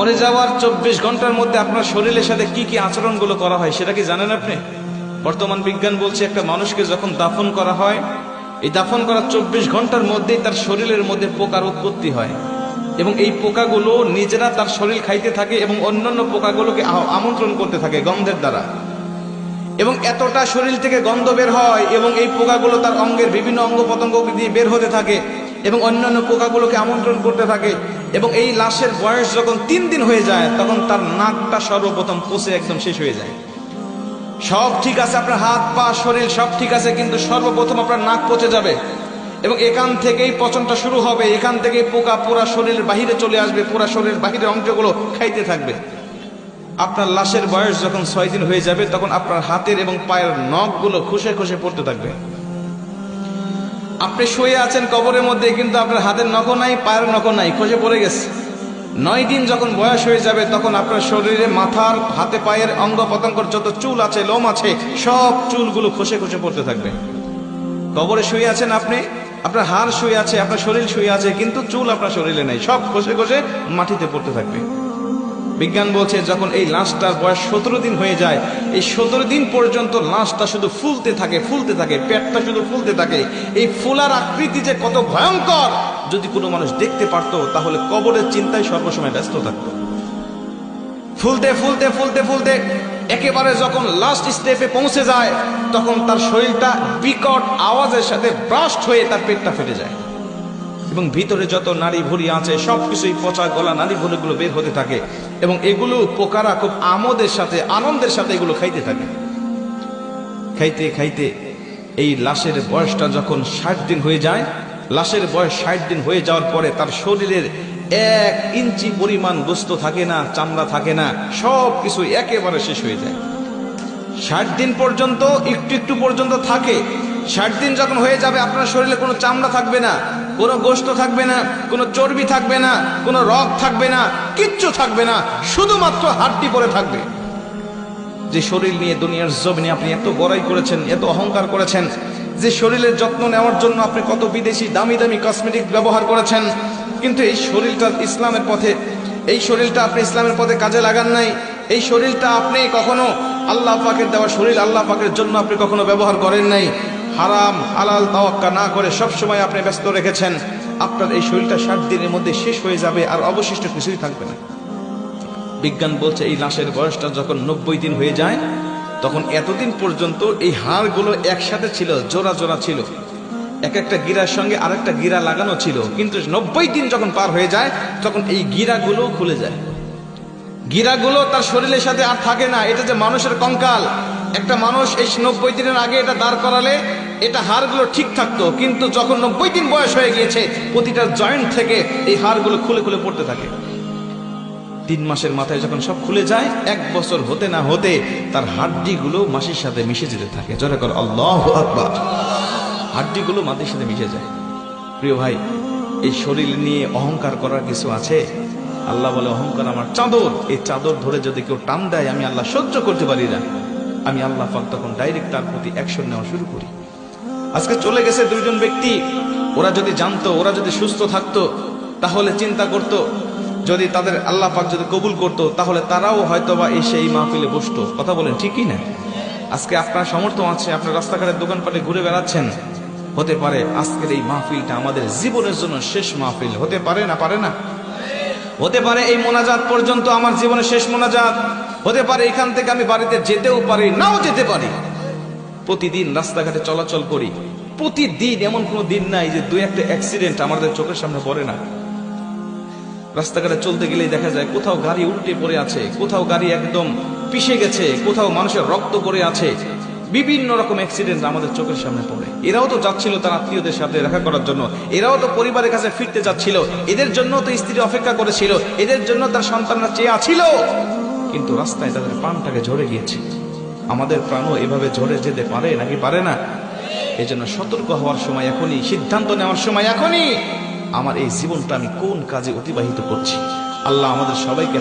মরে যাওয়ার 24 ঘন্টার মধ্যে আপনার শরীরের সাথে কি কি আচরণগুলো করা হয় সেটা কি জানেন আপনি? বর্তমান বিজ্ঞান বলছে একটা মানুষকে যখন দাফন করা হয়, এই দাফন করার 24 ঘন্টার মধ্যেই তার শরীরের মধ্যে পোকার উৎপত্তি হয় এবং এই পোকাগুলো নিজেরা তার শরীর খাইতে থাকে এবং অন্যান্য পোকাগুলোকে আমন্ত্রণ করতে থাকে গন্ধের দ্বারা, এবং এতটা শরীর থেকে গন্ধ বের হয় এবং এই পোকাগুলো তার অঙ্গের বিভিন্ন অঙ্গ প্রত্যঙ্গ দিয়ে বের হতে থাকে এবং অন্যান্য পোকাগুলোকে আমন্ত্রণ করতে থাকে। এবং এই লাশের বয়স যখন 3 দিন হয়ে যায় তখন তার নাকটা সর্বপ্রথম পচে একদম শেষ হয়ে যায়। সব ঠিক আছে, আপনার হাত পা শরীর সব ঠিক আছে, কিন্তু সর্বপ্রথম আপনার নাক পচে যাবে এবং এখান থেকেই পচনটা শুরু হবে। এখান থেকেই পোকা পুরা শরীরের বাহিরে চলে আসবে, পুরা শরীরের বাহিরের অংশগুলো খাইতে থাকবে। আপনার লাশের বয়স যখন 6 দিন হয়ে যাবে তখন আপনার হাতের এবং পায়ের নখগুলো খসে খসে পড়তে থাকবে। আপনি শুয়ে আছেন কবরের মধ্যে, কিন্তু আপনার হাতের নখও নাই, পায়ের নখও নাই, খসে পড়ে গেছে। 9 দিন যখন বয়স হয়ে যাবে তখন আপনার শরীরে মাথার হাতে পায়ের অঙ্গ প্রত্যঙ্গের যত চুল আছে, লোম আছে, সব চুলগুলো খসে খসে পড়তে থাকবে। কবরে শুয়ে আছেন আপনি, আপনার হাড় শুয়ে আছে, আপনার শরীর শুয়ে আছে, কিন্তু চুল আপনার শরীরে নেই, সব খসে খসে মাটিতে পড়তে থাকবে। বিজ্ঞান বলছে যখন এই লাশটার বয়স 17 দিন হয়ে যায়, এই 17 দিন পর্যন্ত লাশটা শুধু ফুলতে থাকে, ফুলতে থাকে, পেটটা শুধু ফুলতে থাকে। এই ফুলার আকৃতি যে কত ভয়ঙ্কর, যদি কোনো মানুষ দেখতে পারতো তাহলে কবরের চিন্তায় সর্বসময় ব্যস্ত থাকতো। ফুলতে ফুলতে ফুলতে ফুলতে একেবারে যখন লাস্ট স্টেপে পৌঁছে যায় তখন তার শরীরটা বিকট আওয়াজের সাথে ব্রাস্ট হয়ে তার পেটটা ফেটে যায় এবং ভিতরে যত নাড়ি ভুঁড়ি আছে সবকিছুই পচা গলা নাড়ি ভুঁড়িগুলো বের হতে থাকে এবং এগুলো পোকারা খুব আমোদের সাথে, আনন্দের সাথে এগুলো খাইতে থাকে। খাইতে খাইতে এই লাশের বয়সটা যখন 60 দিন হয়ে যায়, লাশের বয়স 60 দিন হয়ে যাওয়ার পরে তার শরীরের 1 ইঞ্চি পরিমাণ গোস্ত থাকে না, চামড়া থাকে না, সব কিছু একেবারে শেষ হয়ে যায়। 60 দিন পর্যন্ত একটু একটু পর্যন্ত থাকে। 60 দিন যখন হয়ে যাবে আপনার শরীরে কোনো চামড়া থাকবে না, কোনো গোস্ত থাকবে না, কোনো চর্বি থাকবে না, কোনো রগ থাকবে না, কিচ্ছু থাকবে না, শুধুমাত্র হাড্ডি পড়ে থাকবে। যে শরীর নিয়ে দুনিয়ার জমিনে আপনি এত বড়াই করেছেন, এত অহংকার করেছেন, যে শরীরের যত্ন নেওয়ার জন্য আপনি কত বিদেশি দামি দামি কসমেটিক ব্যবহার করেছেন, কিন্তু এই শরীরটা ইসলামের পথে, এই শরীরটা আপনি ইসলামের পথে কাজে লাগান নাই। এই শরীরটা আপনি কখনো আল্লাহ পাকের দেওয়া শরীর, আল্লাহ পাকের জন্য আপনি কখনো ব্যবহার করেন নাই। হারাম হালাল তাওয়াক্কা না করে সব সময় আপনি ব্যস্ত রেখেছেন। আপনার এই শরীরটা 60 দিনের মধ্যে শেষ হয়ে যাবে, আর অবশিষ্ট কিছুই থাকবে না। বিজ্ঞান বলছে এই লাশের বয়সটা যখন 90 দিন হয়ে যায় তখন এতদিন পর্যন্ত এই হাড়গুলো একসাথে ছিল, জোড়া জোড়া ছিল, এক একটা গিরার সঙ্গে আরেকটা গিরা লাগানো ছিল, কিন্তু 90 দিন যখন পার হয়ে যায় তখন এই গিরাগুলো খুলে যায়। গিরাগুলো তার শরীরের সাথে আর থাকে না। এটা যে মানুষের কঙ্কাল, একটা মানুষ এই 90 দিনের আগে এটা দাঁড় করালে এটা হাড়গুলো ঠিক থাকতো, কিন্তু যখন 90 দিন বয়স হয়ে গিয়েছে প্রতিটা জয়েন্ট থেকে এই হাড়গুলো খুলে খুলে পড়তে থাকে। 3 মাসের মাথায় যখন সব খুলে যায়, 1 বছর হতে না হতে তার হাড্ডিগুলো মাটির সাথে মিশে যেতে থাকে। জোরে করে আল্লাহু আকবার। হাড্ডিগুলো মাটির সাথে মিশে যায়। প্রিয় ভাই, এই শরীর নিয়ে অহংকার করার কিছু আছে? আল্লাহ বলে অহংকার আমার চাদর, এই চাদর ধরে যদি কেউ টান দেয় আমি আল্লাহ সহ্য করতে পারি না। আমি আল্লাহ পাক তখন ডাইরেক্ট তার প্রতি অ্যাকশন নেওয়া শুরু করি। আজকে চলে গেছে 2 জন ব্যক্তি, ওরা যদি জানতো, ওরা যদি সুস্থ থাকতো তাহলে চিন্তা করতো, যদি তাদের আল্লাহ পাক যদি কবুল করতো তাহলে তারাও হয়তোবা এসে এই মাহফিলে বসতো। কথা বলেন ঠিকই না? আজকে আপনার সামর্থ্য আছে, আপনার রাস্তাঘাটের দোকানপাটে ঘুরে বেড়াচ্ছেন, হতে পারে আজকের এই মাহফিলটা আমাদের জীবনের জন্য শেষ মাহফিল হতে পারে না? পারে না? হতে পারে এই মোনাজাত পর্যন্ত আমার জীবনের শেষ মোনাজাত হতে পারে, এখান থেকে আমি বাড়িতে যেতেও পারি, নাও যেতে পারি। প্রতিদিন রাস্তাঘাটে চলাচল করি, প্রতিদিন এমন কোনো দিন নাই যে 2-1টা অ্যাক্সিডেন্ট আমাদের চোখের সামনে পড়ে না। রাস্তাঘাটে চলতে গেলেই দেখা যায় কোথাও গাড়ি উল্টে পড়ে আছে, কোথাও গাড়ি একদম পিষে গেছে, কোথাও মানুষের রক্ত পড়ে আছে, বিভিন্ন রকম অ্যাক্সিডেন্ট আমাদের চোখের সামনে পড়ে। এরাও তো যাচ্ছিল তার আত্মীয়দের সাথে দেখা করার জন্য, এরাও তো পরিবারের কাছে ফিরতে যাচ্ছিল, এদের জন্য তো স্ত্রী অপেক্ষা করেছিল, এদের জন্য তার সন্তানরা চেয়ে আছিল, কিন্তু রাস্তায় তাদের প্রাণটাকে ঝরে গিয়েছে। আমাদের প্রাণও এভাবে ঝরে যেতে পারে নাকি পারে না? এই জন্য সতর্ক হওয়ার সময় এখনই, সিদ্ধান্ত নেওয়ার সময় এখনই। আমার এই জীবনটা আমি কোন কাজে অতিবাহিত করছি? আল্লাহ আমাদের সবাইকে